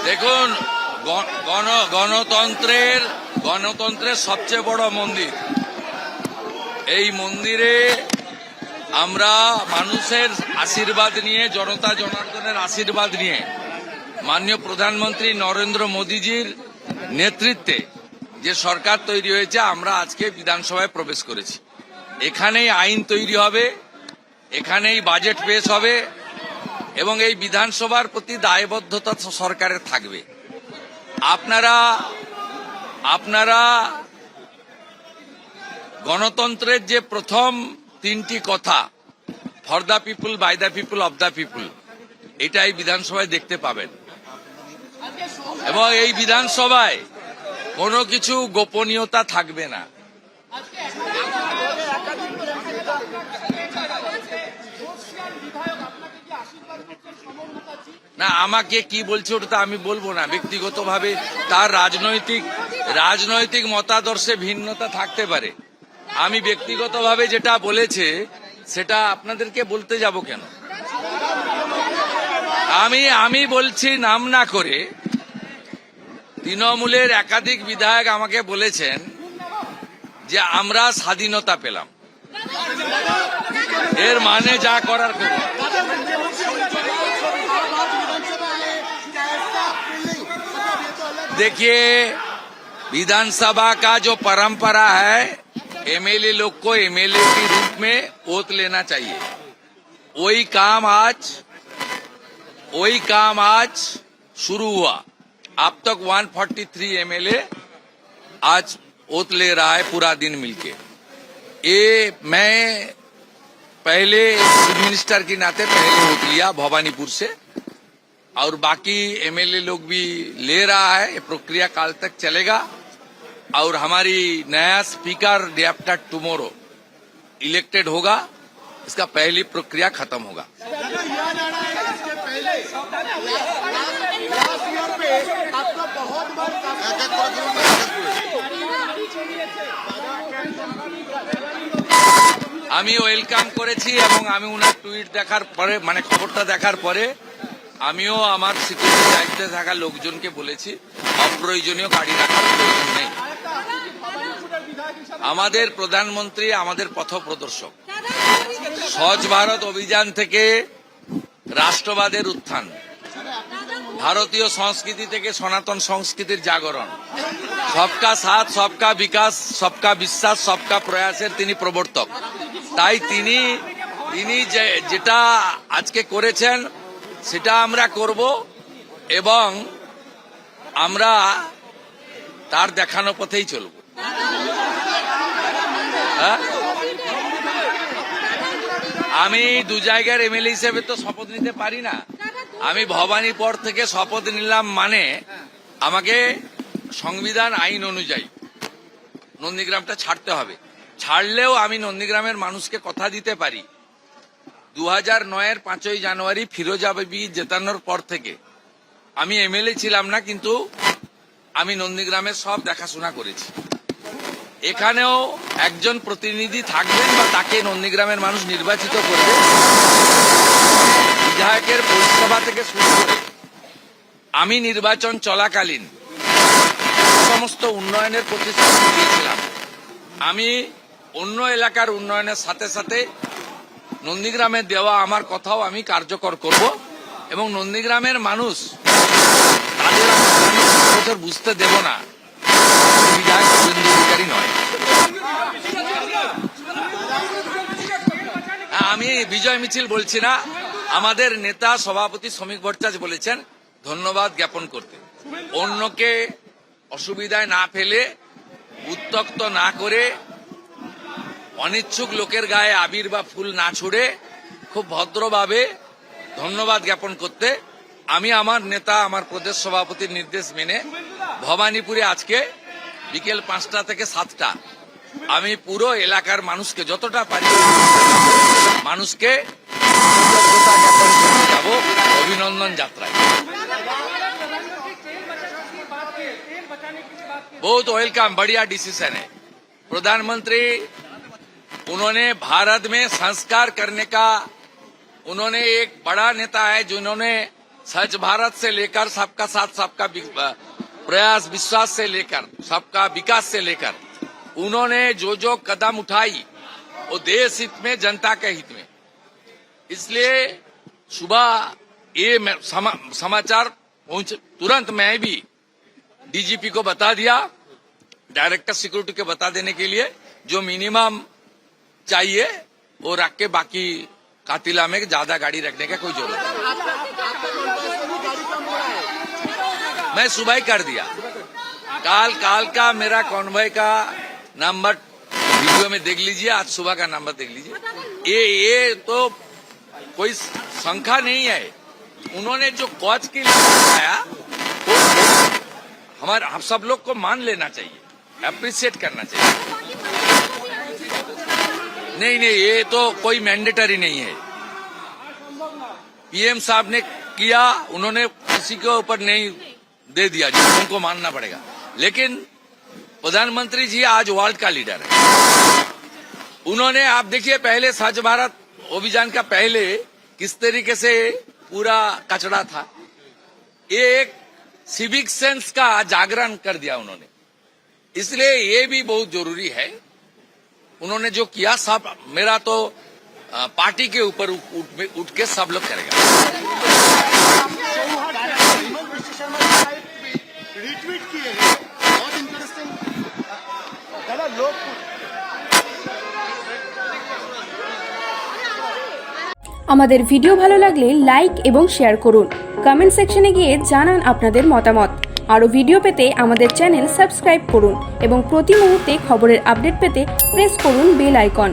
দেখুন, গণতন্ত্রের সবচেয়ে বড় মন্দির, এই মন্দিরে আমরা মানুষের আশীর্বাদ নিয়ে, জনতা জনার্দনের আশীর্বাদ নিয়ে, মাননীয় প্রধানমন্ত্রী নরেন্দ্র মোদীজির নেতৃত্বে যে সরকার তৈরি হয়েছে, আমরা আজকে বিধানসভায় প্রবেশ করেছি। এখানেই আইন তৈরি হবে, এখানেই বাজেট পেশ হবে এবং এই বিধানসভার প্রতি দায়বদ্ধতা সরকারের থাকবে। আপনারা গণতন্ত্রের যে প্রথম তিনটি কথা, for the people, by the people, of the people, এটা এই বিধানসভায় দেখতে পাবেন এবং এই বিধানসভায় কোনো কিছু গোপনীয়তা থাকবে না। না, আমাকে কি বলছে ওটা আমি বলবো না। ব্যক্তিগতভাবে তার রাজনৈতিক মতাদর্শে ভিন্নতা থাকতে পারে। আমি ব্যক্তিগতভাবে যেটা বলেছে সেটা আপনাদেরকে বলতে যাব কেন? আমি বলছি নাম না করে, তৃণমূলের একাধিক বিধায়ক আমাকে বলেছেন যে আমরা স্বাধীনতা পেলাম, এর মানে যা করার করুন। देखिए, विधानसभा का जो परंपरा है, एमएलए लोग को एमएलए के रूप में ओत लेना चाहिए। वही काम आज शुरू हुआ। अब तक 143 एमएलए आज ओत ले रहा है पूरा दिन मिलके। ये मैं पहले चीफ मिनिस्टर के नाते पहले ओत लिया भवानीपुर से, और बाकी एमएलए लोग भी ले रहा है। ये प्रक्रिया काल तक चलेगा और हमारी नया speaker day after tomorrow elected होगा, इसका पहली प्रक्रिया खत्म होगा। আমি ওয়েলকাম করেছি এবং আমি উনার টুইট দেখার পরে, মানে খবরটা দেখার পরে, আমিও আমার সিকিউরিটি দায়িত্বে থাকা লোকজনকে বলেছি অপ্রয়োজনীয় গাড়ি রাখার প্রয়োজন নেই। আমাদের প্রধানমন্ত্রী আমাদের পথ প্রদর্শক। স্বচ্ছ ভারত অভিযান থেকে রাষ্ট্রবাদের উত্থান, ভারতীয় সংস্কৃতি থেকে সনাতন সংস্কৃতির জাগরণ, সবকা সাথ, সবকা বিকাশ, সবকা বিশ্বাস, সবকা প্রয়াসের তিনি প্রবর্তক। তাই তিনি যেটা আজকে করেছেন সেটা আমরা করব এবং আমরা তার দেখানো পথেই চলব। আমি দু জায়গার এমএলএ হিসেবে তো শপথ নিতে পারি না। আমি ভবানীপুর থেকে শপথ নিলাম, মানে আমাকে সংবিধান আইন অনুযায়ী নন্দীগ্রামটা ছাড়তে হবে। ছাড়লেও আমি নন্দীগ্রামের মানুষকে কথা দিতে পারি, 2009-এর 5ই জানুয়ারি ফিরোজা বিবি জেতানোর পর থেকে আমি এমএলএ ছিলাম না, কিন্তু আমি নন্দীগ্রামের সব দেখাশোনা করেছি। এখানেও একজন প্রতিনিধি থাকবেন বা তাকে নন্দীগ্রামের মানুষ নির্বাচিত করবে। বিধায়কের পরিষেবা থেকে শুরু করে আমি নির্বাচন চলাকালীন সমস্ত উন্নয়নের প্রতিশ্রুতি দিয়েছিলাম। আমি অন্য এলাকার উন্নয়নের সাথে সাথে নন্দীগ্রামে দেওয়া আমার কথাও আমি কার্যকর করব এবং নন্দীগ্রামের মানুষ তাদের বুঝতে দেব না বিধায়ক শুভেন্দু অধিকারী নয়। আমি বিজয় মিছিল বলছি না। আমাদের নেতা সভাপতি শ্রমিক ভট্টাচার্য বলেছেন ধন্যবাদ জ্ঞাপন করতে, অন্যকে অসুবিধায় না ফেলে, উত্ত্যক্ত না করে, অনিচ্ছুক লোকের গায়ে আবির বা ফুল না ছুড়ে খুব ভদ্রভাবে ধন্যবাদ জ্ঞাপন করতে আমি আমার নেতা, আমার প্রদেশ সভাপতির নির্দেশ মেনে ভবানীপুরে আজকে বিকেল 5টা থেকে 7টা আমি পুরো এলাকার মানুষকে যতটা পারি মানুষকে কৃতজ্ঞতা জ্ঞাপন করতে যাব অভিনন্দন যাত্রায়। बहुत वेलकम, बढ़िया डिसीजन है। प्रधानमंत्री उन्होंने भारत में संस्कार करने का, उन्होंने एक बड़ा नेता है जिन्होंने स्वच्छ भारत से लेकर सबका साथ सबका प्रयास विश्वास से लेकर सबका विकास से लेकर उन्होंने जो जो कदम उठाई वो देश हित में, जनता के हित में। इसलिए सुबह ये समाचार तुरंत मैं भी डीजीपी को बता दिया, डायरेक्टर सिक्योरिटी को बता देने के लिए जो मिनिमम चाहिए वो रख के बाकी कातिला में ज्यादा गाड़ी रखने का कोई जरूरत नहीं। मैं सुबह ही कर दिया। काल का मेरा कॉन्वॉय का नंबर वीडियो में देख लीजिए, आज सुबह का नंबर देख लीजिए। ये तो कोई संख्या नहीं है। उन्होंने जो कॉज के लिए बताया वो हम सब लोग को मान लेना चाहिए, अप्रिशिएट करना चाहिए। नहीं, ये तो कोई मैंडेटरी नहीं है। पीएम साहब ने किया, उन्होंने किसी के ऊपर नहीं दे दिया, जो उनको मानना पड़ेगा। लेकिन प्रधानमंत्री जी आज वर्ल्ड का लीडर है। उन्होंने, आप देखिए, पहले स्वच्छ भारत अभियान का पहले किस तरीके से पूरा कचरा था, ये एक सिविक सेंस का जागरण कर दिया उन्होंने। इसलिए ये भी बहुत जरूरी है। उन्होंने जो किया सब, मेरा तो पार्टी के ऊपर उठ के सब लोग करेगा। रिट्वीट किए हैं, बहुत इंटरेस्टिंग। আমাদের ভিডিও ভালো লাগলে লাইক এবং শেয়ার করুন। কমেন্ট সেকশনে গিয়ে জানান আপনাদের মতামত। আরও ভিডিও পেতে আমাদের চ্যানেল সাবস্ক্রাইব করুন এবং প্রতি মুহূর্তে খবরের আপডেট পেতে প্রেস করুন বেল আইকন।